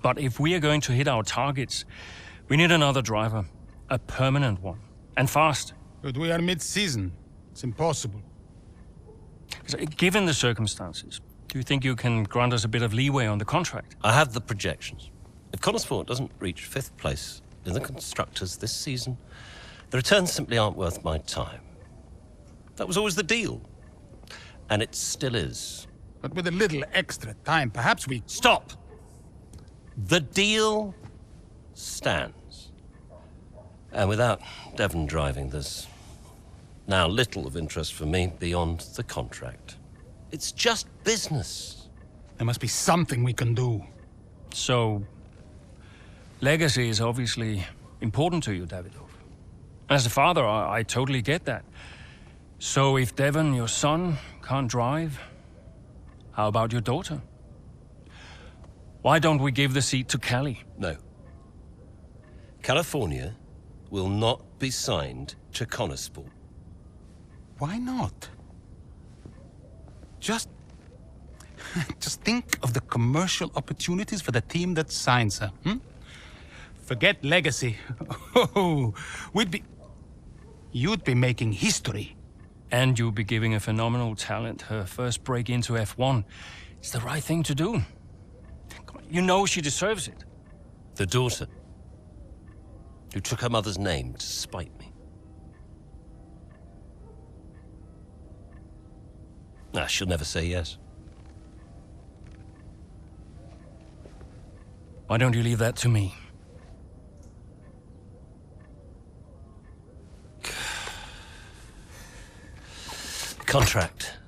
But if we are going to hit our targets, we need another driver. A permanent one. And fast. But we are mid-season. It's impossible. Given the circumstances, do you think you can grant us a bit of leeway on the contract? I have the projections. If Konnersport doesn't reach 5th place in the Constructors this season, the returns simply aren't worth my time. That was always the deal. And it still is. But with a little extra time, perhaps we... Stop! The deal stands. And without Devon driving, there's now little of interest for me beyond the contract. It's just business. There must be something we can do. So, legacy is obviously important to you, Davidov. As a father, I totally get that. So if Devon, your son, can't drive, how about your daughter? Why don't we give the seat to Callie? No. California will not be signed to Konnersport. Why not? Just think of the commercial opportunities for the team that signs her. Forget legacy. Oh, you'd be making history. And you'll be giving a phenomenal talent her first break into F1. It's the right thing to do. You know she deserves it. The daughter, who took her mother's name to spite me. She'll never say yes. Why don't you leave that to me? The contract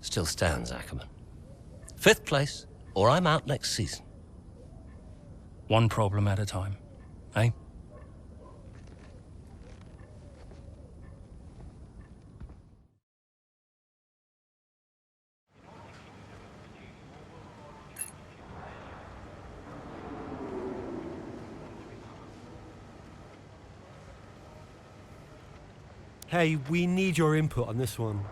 still stands, Ackerman. 5th place, or I'm out next season. One problem at a time, eh? Hey, we need your input on this one.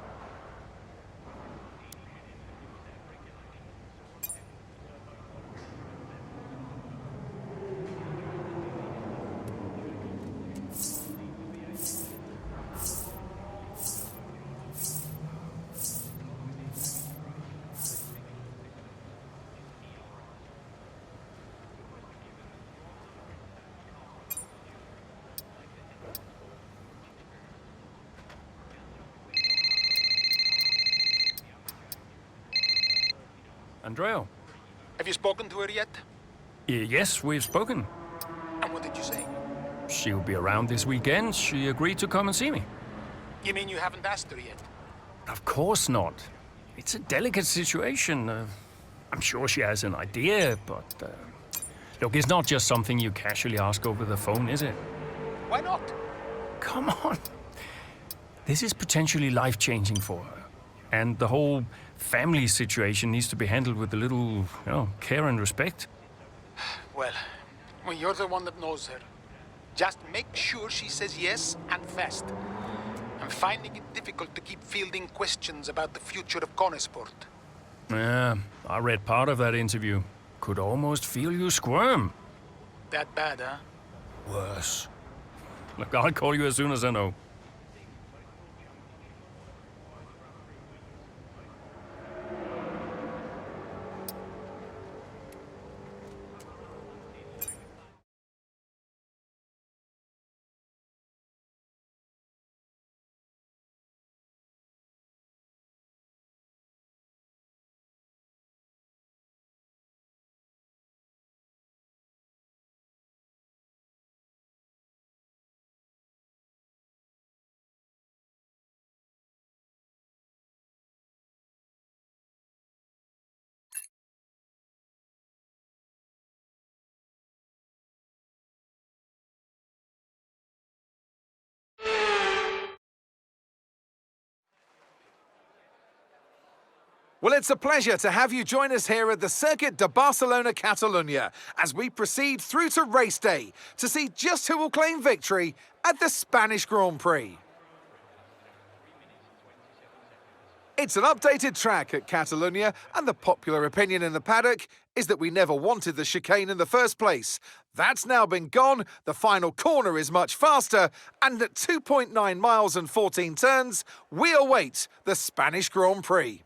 Andrea? Have you spoken to her yet? Yes, we've spoken. And what did you say? She'll be around this weekend. She agreed to come and see me. You mean you haven't asked her yet? Of course not. It's a delicate situation. I'm sure she has an idea, but... look, it's not just something you casually ask over the phone, is it? Why not? Come on. This is potentially life-changing for her. And the whole family situation needs to be handled with a little, care and respect. Well, you're the one that knows her. Just make sure she says yes and fast. I'm finding it difficult to keep fielding questions about the future of Konnersport. Yeah, I read part of that interview. Could almost feel you squirm. That bad, huh? Worse. Look, I'll call you as soon as I know. Well, it's a pleasure to have you join us here at the Circuit de Barcelona-Catalunya as we proceed through to race day to see just who will claim victory at the Spanish Grand Prix. It's an updated track at Catalonia, and the popular opinion in the paddock is that we never wanted the chicane in the first place. That's now been gone, the final corner is much faster, and at 2.9 miles and 14 turns, we await the Spanish Grand Prix.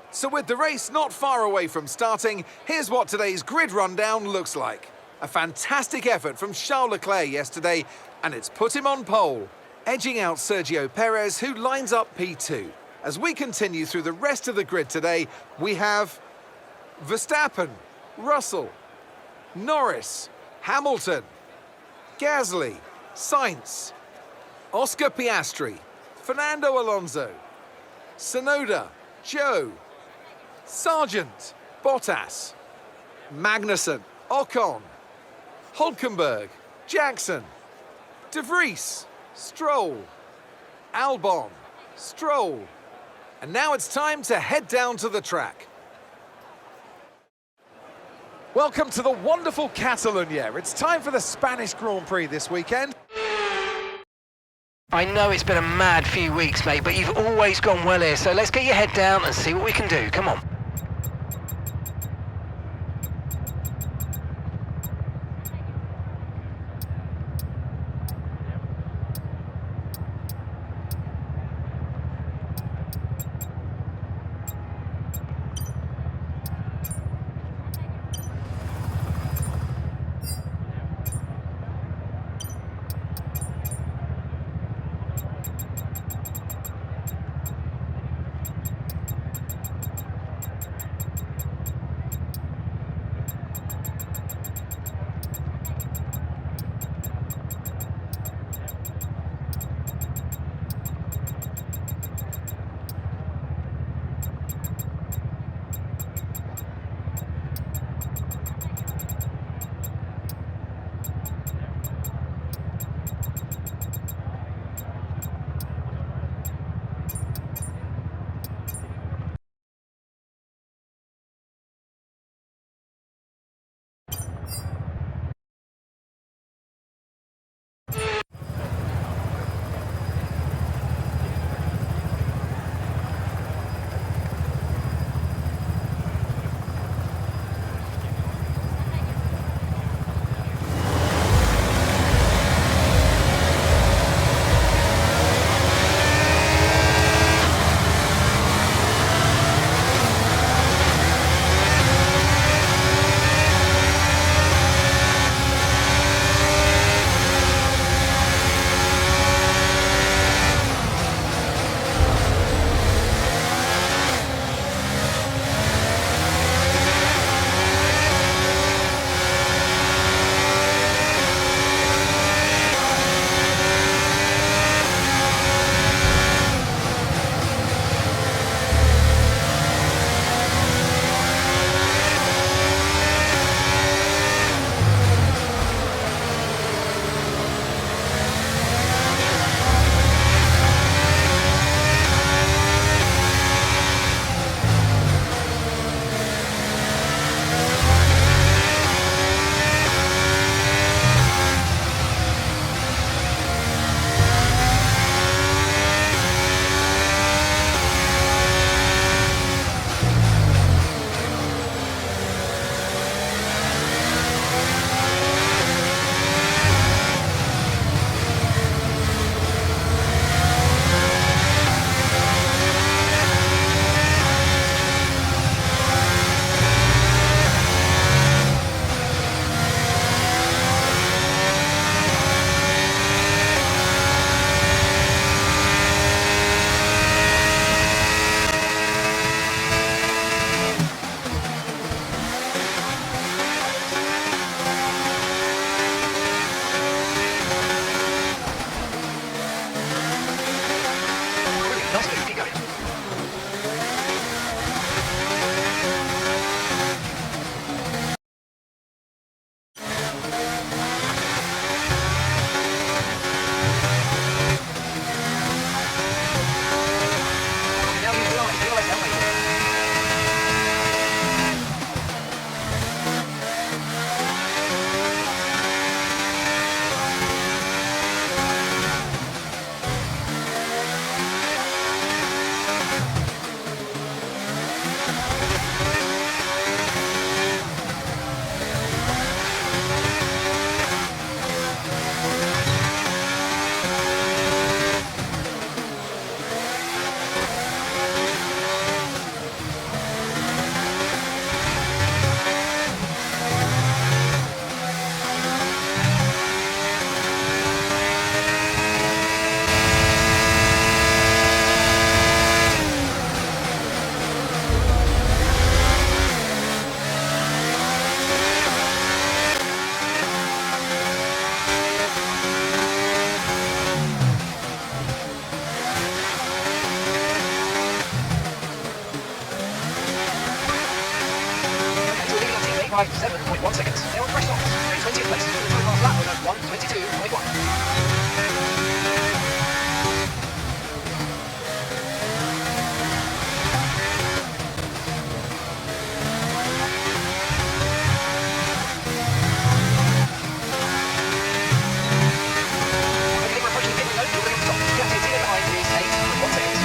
So with the race not far away from starting, here's what today's grid rundown looks like. A fantastic effort from Charles Leclerc yesterday, and it's put him on pole, edging out Sergio Perez, who lines up P2. As we continue through the rest of the grid today, we have Verstappen, Russell, Norris, Hamilton, Gasly, Sainz, Oscar Piastri, Fernando Alonso, Tsunoda, Zhou, Sargent, Bottas, Magnussen, Ocon, Hulkenberg, Jackson, De Vries, Stroll, Albon, Stroll. And now it's time to head down to the track. Welcome to the wonderful Catalonia. It's time for the Spanish Grand Prix this weekend. I know it's been a mad few weeks, mate, but you've always gone well here, so let's get your head down and see what we can do. Come on. 27.1 seconds. They're on fresh softs. They're in 20th place. The last lap was 1:22.1. Okay, we're approaching the pit road. You're going to stop. The activity behind is 8.1 seconds.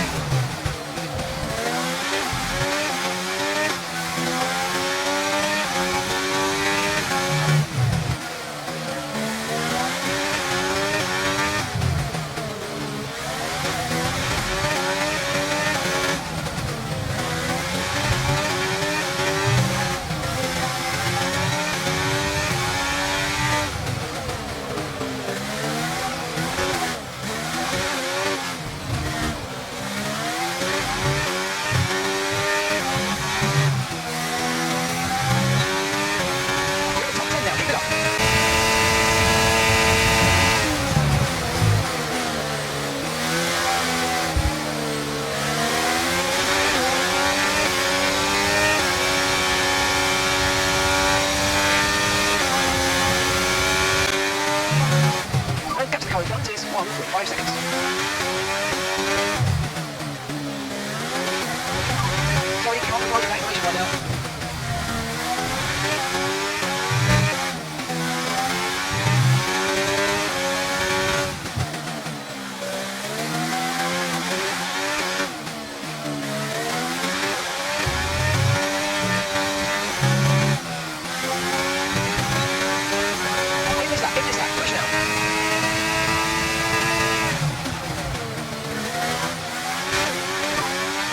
Current runs is 1.5 seconds. Sorry, can't provide that information right now. Give this that, push now.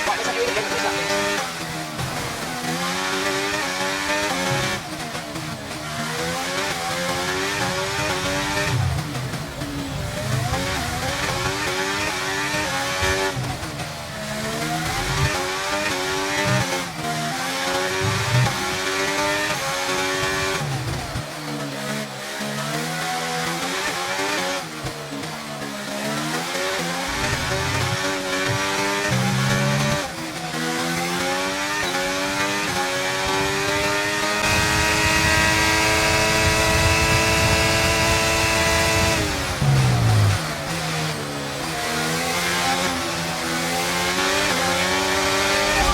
Right, let's have you in again with this lap, please.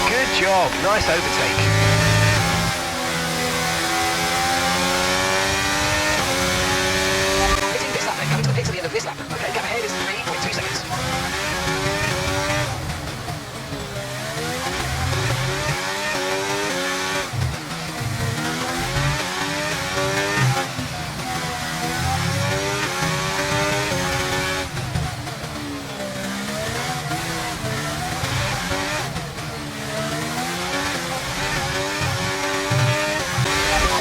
Good job, nice overtake. Hitting this lap then, coming to the pits at the end of this lap. Okay, gap ahead is 3.2 seconds.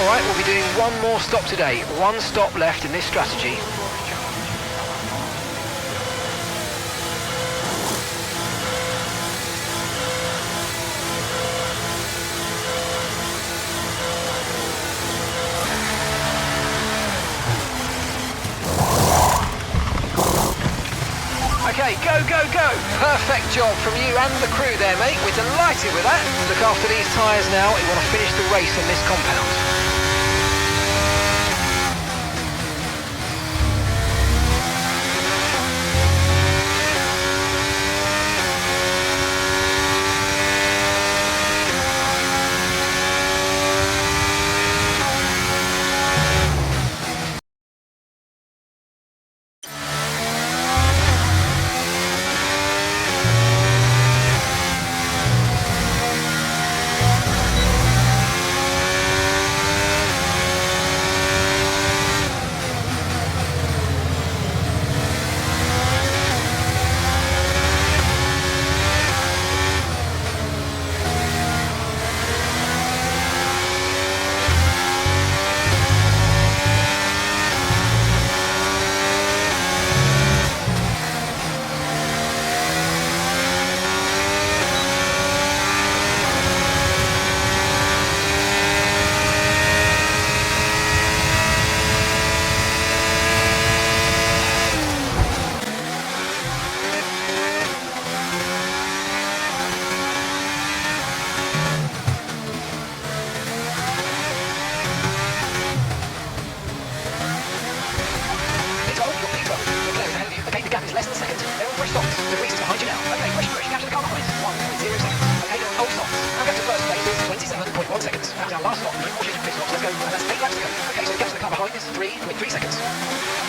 Alright, we'll be doing one more stop today. One stop left in this strategy. Okay, go, go, go! Perfect job from you and the crew there, mate. We're delighted with that. Look after these tyres now. We want to finish the race on this compound. go. That's 8 laps to go. Okay, so the gap to the car behind is 3.3 seconds.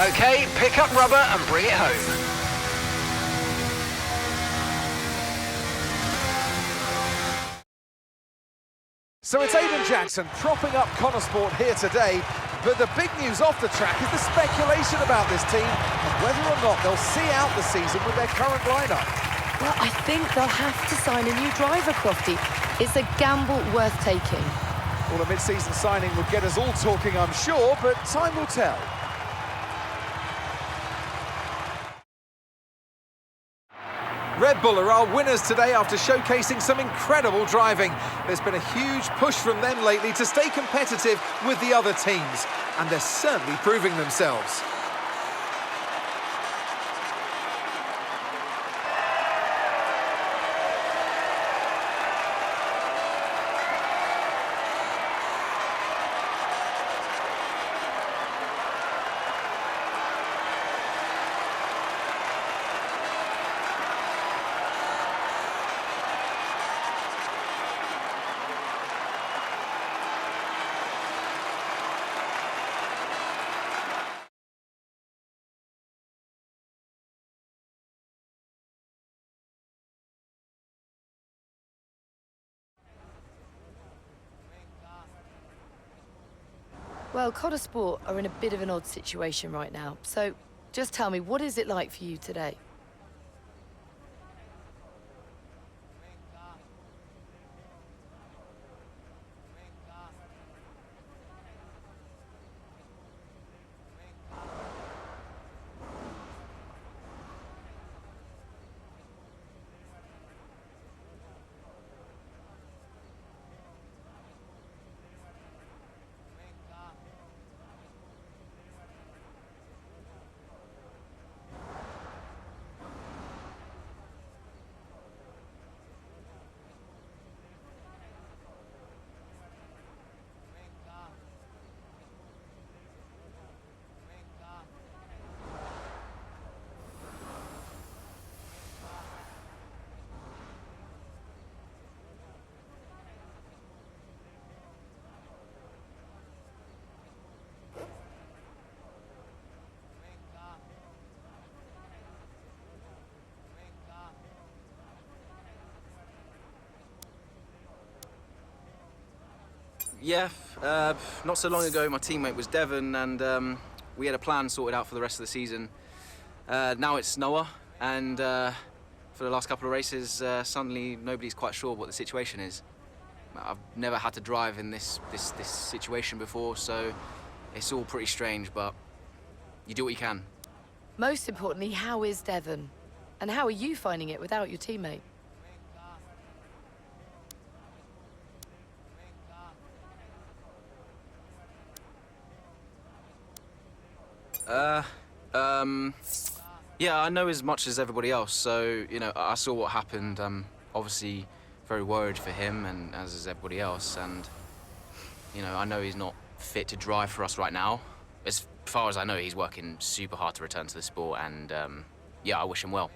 Okay, pick up rubber and bring it home. So it's Aidan Jackson propping up Konnersport here today. But the big news off the track is the speculation about this team and whether or not they'll see out the season with their current lineup. Well, I think they'll have to sign a new driver, Crofty. It's a gamble worth taking. Well, a mid-season signing would get us all talking, I'm sure, but time will tell. Red Bull are our winners today after showcasing some incredible driving. There's been a huge push from them lately to stay competitive with the other teams, and they're certainly proving themselves. Well, Konnersport are in a bit of an odd situation right now. So just tell me, what is it like for you today? Yeah, not so long ago my teammate was Devon and we had a plan sorted out for the rest of the season. Now it's Noah and for the last couple of races suddenly nobody's quite sure what the situation is. I've never had to drive in this situation before, so it's all pretty strange, but you do what you can. Most importantly, how is Devon? And how are you finding it without your teammate? Yeah, I know as much as everybody else, so, you know, I saw what happened. I'm obviously very worried for him, and as is everybody else, and, you know, I know he's not fit to drive for us right now. As far as I know, he's working super hard to return to the sport, and, yeah, I wish him well.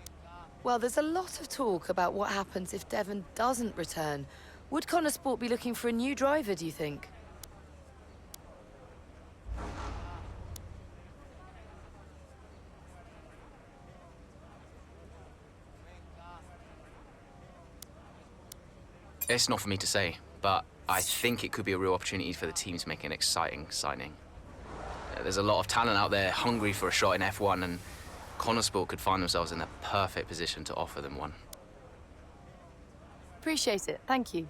Well, there's a lot of talk about what happens if Devon doesn't return. Would Konnersport be looking for a new driver, do you think? It's not for me to say, but I think it could be a real opportunity for the team to make an exciting signing. There's a lot of talent out there hungry for a shot in F1, and Konnersport could find themselves in the perfect position to offer them one. Appreciate it. Thank you.